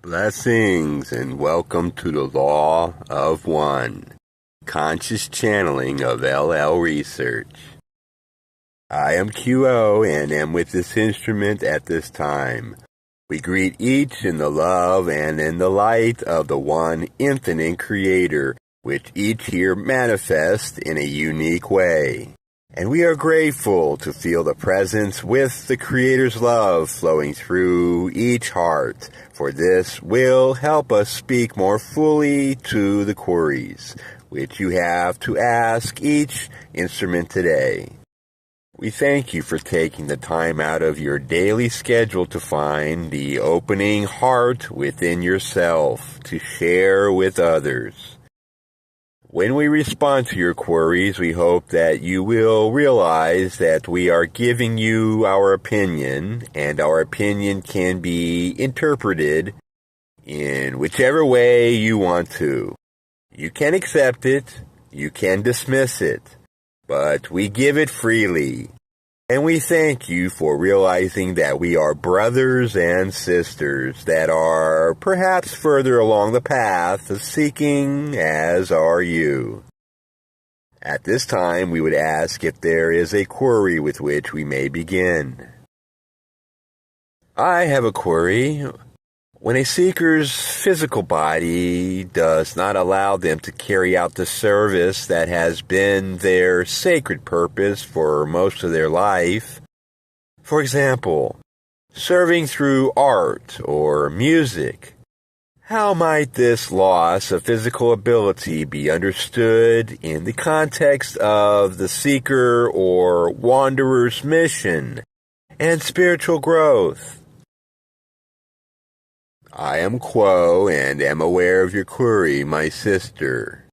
Blessings and welcome to the Law of One, conscious channeling of LL Research. I am QO and am with this instrument at this time. We greet each in the love and in the light of the one infinite Creator, which each here manifests in a unique way. And we are grateful to feel the presence with the Creator's love flowing through each heart, for this will help us speak more fully to the queries, which you have to ask each instrument today. We thank you for taking the time out of your daily schedule to find the opening heart within yourself to share with others. When we respond to your queries, we hope that you will realize that we are giving you our opinion, and our opinion can be interpreted in whichever way you want to. You can accept it, you can dismiss it, but we give it freely. And we thank you for realizing that we are brothers and sisters that are perhaps further along the path of seeking, as are you. At this time, we would ask if there is a query with which we may begin. I have a query. When a seeker's physical body does not allow them to carry out the service that has been their sacred purpose for most of their life, for example, serving through art or music, how might this loss of physical ability be understood in the context of the seeker or wanderer's mission and spiritual growth? I am Quo and am aware of your query, my sister.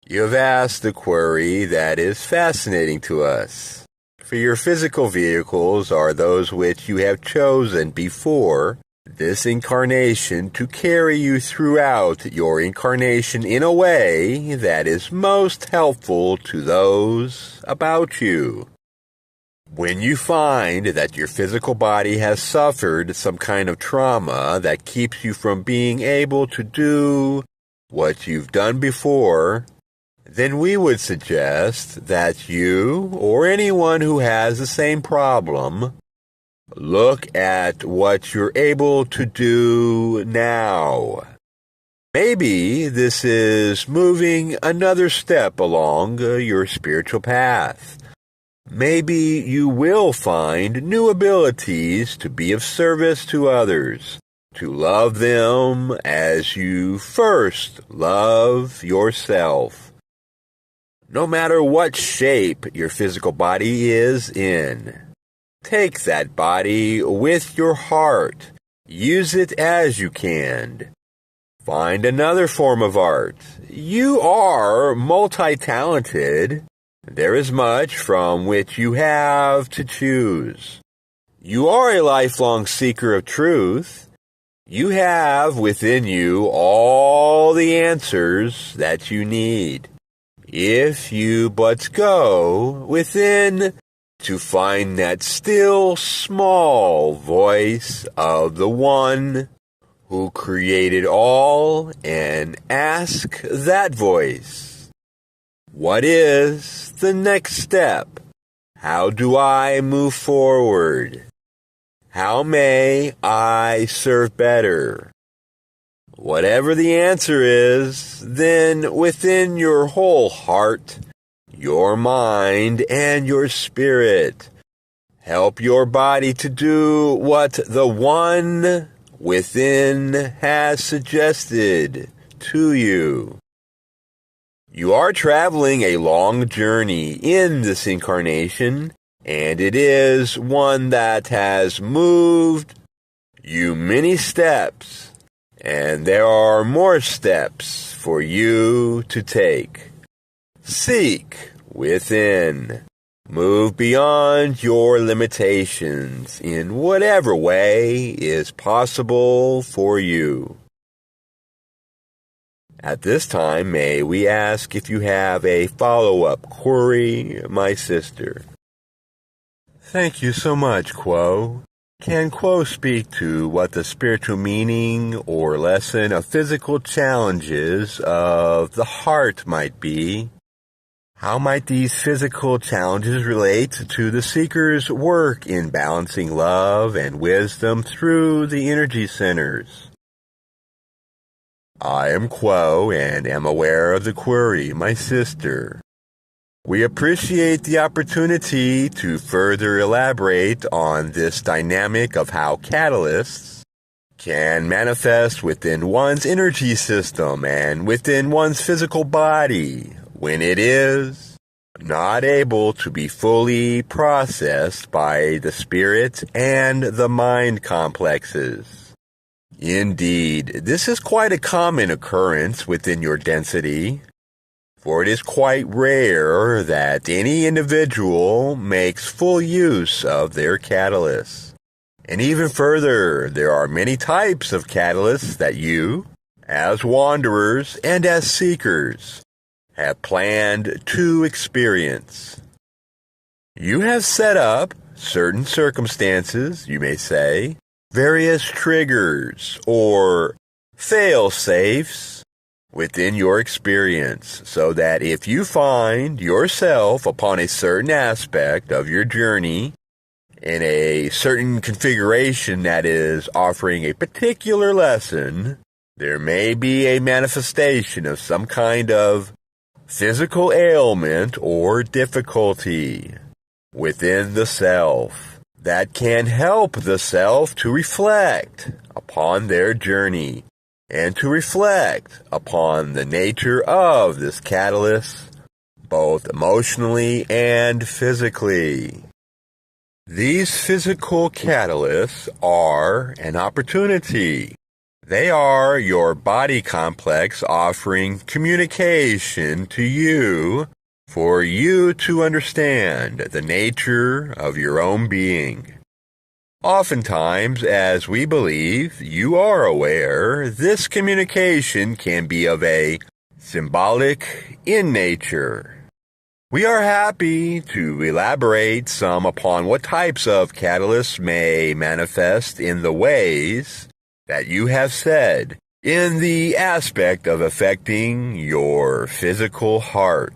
You have asked a query that is fascinating to us. For your physical vehicles are those which you have chosen before this incarnation to carry you throughout your incarnation in a way that is most helpful to those about you. When you find that your physical body has suffered some kind of trauma that keeps you from being able to do what you've done before, then we would suggest that you, or anyone who has the same problem, look at what you're able to do now. Maybe this is moving another step along your spiritual path. Maybe you will find new abilities to be of service to others, to love them as you first love yourself. No matter what shape your physical body is in, take that body with your heart. Use it as you can. Find another form of art. You are multi-talented. There is much from which you have to choose. You are a lifelong seeker of truth. You have within you all the answers that you need, if you but go within to find that still small voice of the one who created all and ask that voice, what is the next step? How do I move forward? How may I serve better? Whatever the answer is, then within your whole heart, your mind, and your spirit, help your body to do what the one within has suggested to you. You are traveling a long journey in this incarnation, and it is one that has moved you many steps, and there are more steps for you to take. Seek within. Move beyond your limitations in whatever way is possible for you. At this time, may we ask if you have a follow-up query, my sister? Thank you so much, Quo. Can Quo speak to what the spiritual meaning or lesson of physical challenges of the heart might be? How might these physical challenges relate to the seeker's work in balancing love and wisdom through the energy centers? I am Quo and am aware of the query, my sister. We appreciate the opportunity to further elaborate on this dynamic of how catalysts can manifest within one's energy system and within one's physical body when it is not able to be fully processed by the spirit and the mind complexes. Indeed, this is quite a common occurrence within your density, for it is quite rare that any individual makes full use of their catalysts. And even further, there are many types of catalysts that you, as wanderers and as seekers, have planned to experience. You have set up certain circumstances, you may say, various triggers or fail-safes within your experience, so that if you find yourself upon a certain aspect of your journey in a certain configuration that is offering a particular lesson, there may be a manifestation of some kind of physical ailment or difficulty within the self that can help the self to reflect upon their journey and to reflect upon the nature of this catalyst, both emotionally and physically. These physical catalysts are an opportunity. They are your body complex offering communication to you for you to understand the nature of your own being. Oftentimes, as we believe you are aware, this communication can be of a symbolic in nature. We are happy to elaborate some upon what types of catalysts may manifest in the ways that you have said, in the aspect of affecting your physical heart.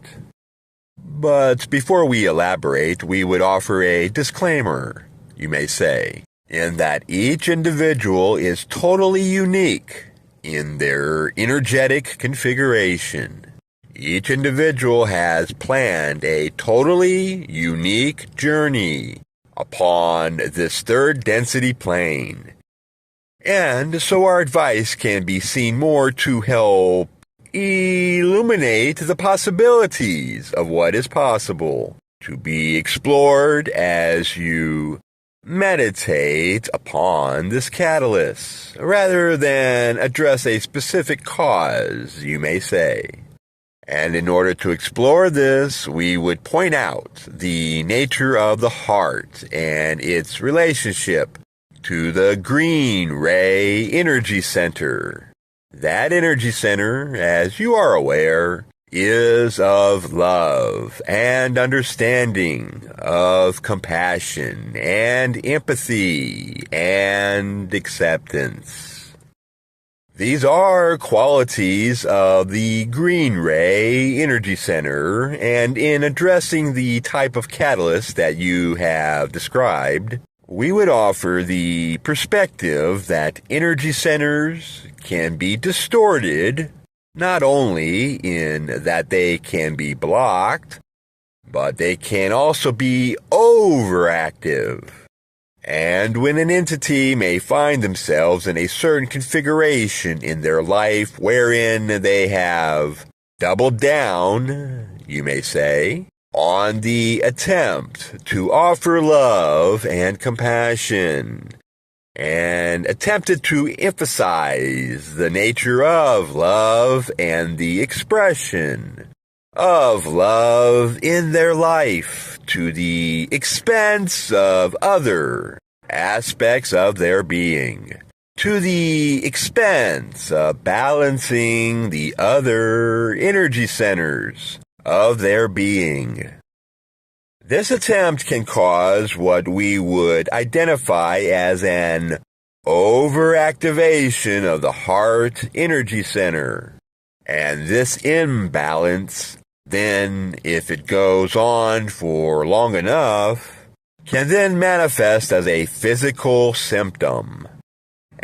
But before we elaborate, we would offer a disclaimer, you may say, in that each individual is totally unique in their energetic configuration. Each individual has planned a totally unique journey upon this third density plane. And so our advice can be seen more to help illuminate the possibilities of what is possible to be explored as you meditate upon this catalyst, rather than address a specific cause, you may say. And in order to explore this, we would point out the nature of the heart and its relationship to the green ray energy center. That energy center, as you are aware, is of love and understanding, of compassion and empathy and acceptance. These are qualities of the green ray energy center, and in addressing the type of catalyst that you have described, we would offer the perspective that energy centers can be distorted, not only in that they can be blocked, but they can also be overactive. And when an entity may find themselves in a certain configuration in their life wherein they have doubled down, you may say, on the attempt to offer love and compassion, and attempted to emphasize the nature of love and the expression of love in their life to the expense of other aspects of their being, to the expense of balancing the other energy centers of their being. This attempt can cause what we would identify as an overactivation of the heart energy center. And this imbalance, then, if it goes on for long enough, can then manifest as a physical symptom,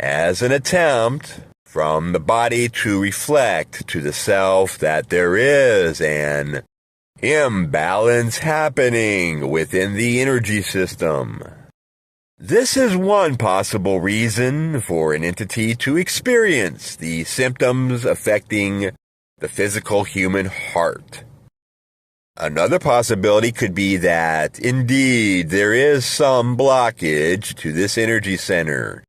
as an attempt from the body to reflect to the self that there is an imbalance happening within the energy system. This is one possible reason for an entity to experience the symptoms affecting the physical human heart. Another possibility could be that, indeed, there is some blockage to this energy center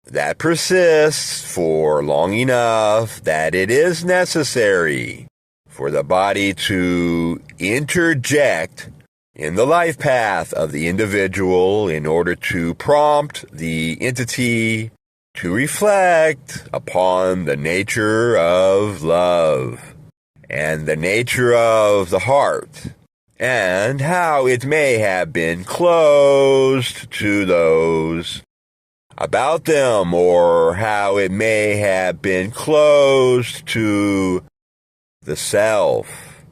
that persists for long enough that it is necessary for the body to interject in the life path of the individual in order to prompt the entity to reflect upon the nature of love and the nature of the heart, and how it may have been closed to those about them, or how it may have been closed to the self.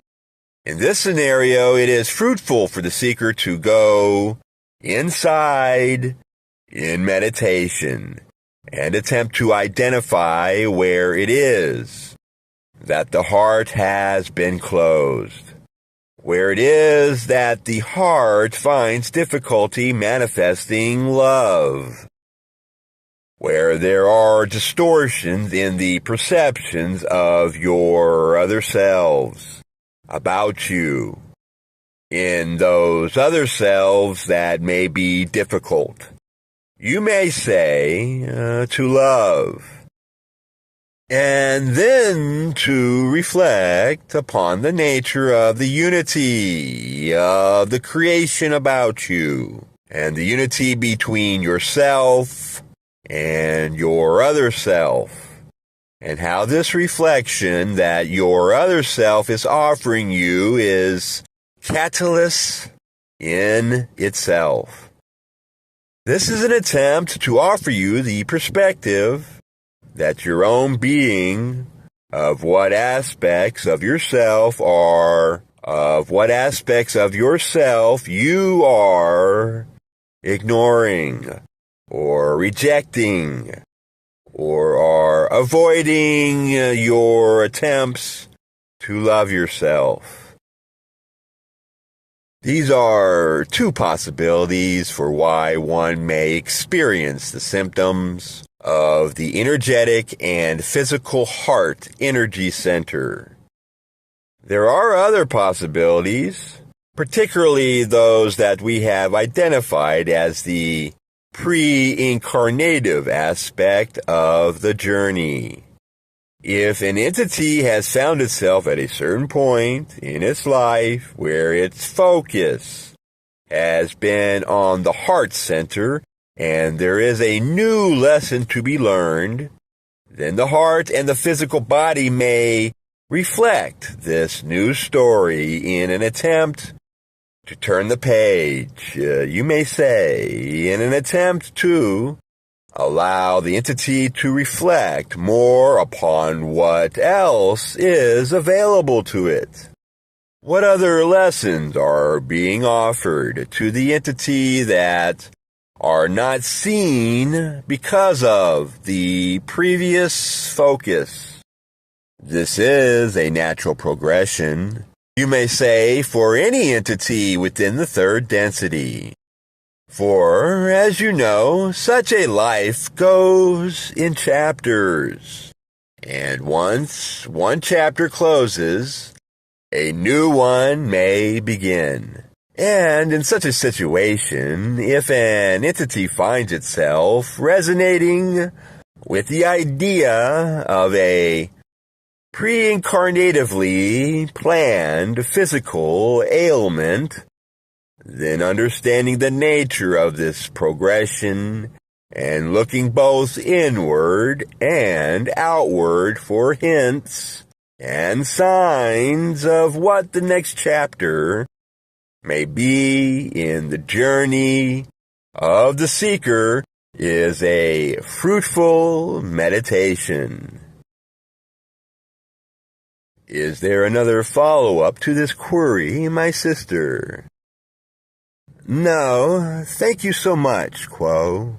In this scenario, it is fruitful for the seeker to go inside in meditation and attempt to identify where it is that the heart has been closed, where it is that the heart finds difficulty manifesting love, where there are distortions in the perceptions of your other selves about you, in those other selves that may be difficult, you may say, to love, and then to reflect upon the nature of the unity of the creation about you, and the unity between yourself and your other self, and how this reflection that your other self is offering you is catalyst in itself. This is an attempt to offer you the perspective that your own being, of what aspects of yourself you are ignoring, or rejecting, or are avoiding your attempts to love yourself. These are two possibilities for why one may experience the symptoms of the energetic and physical heart energy center. There are other possibilities, particularly those that we have identified as the pre-incarnative aspect of the journey. If an entity has found itself at a certain point in its life where its focus has been on the heart center, and there is a new lesson to be learned, then the heart and the physical body may reflect this new story in an attempt to turn the page, you may say, in an attempt to allow the entity to reflect more upon what else is available to it. What other lessons are being offered to the entity that are not seen because of the previous focus? This is a natural progression, you may say, for any entity within the third density. For, as you know, such a life goes in chapters, and once one chapter closes, a new one may begin. And in such a situation, if an entity finds itself resonating with the idea of a pre-incarnatively planned physical ailment, then understanding the nature of this progression and looking both inward and outward for hints and signs of what the next chapter may be in the journey of the seeker is a fruitful meditation. Is there another follow-up to this query, my sister? No, thank you so much, Quo.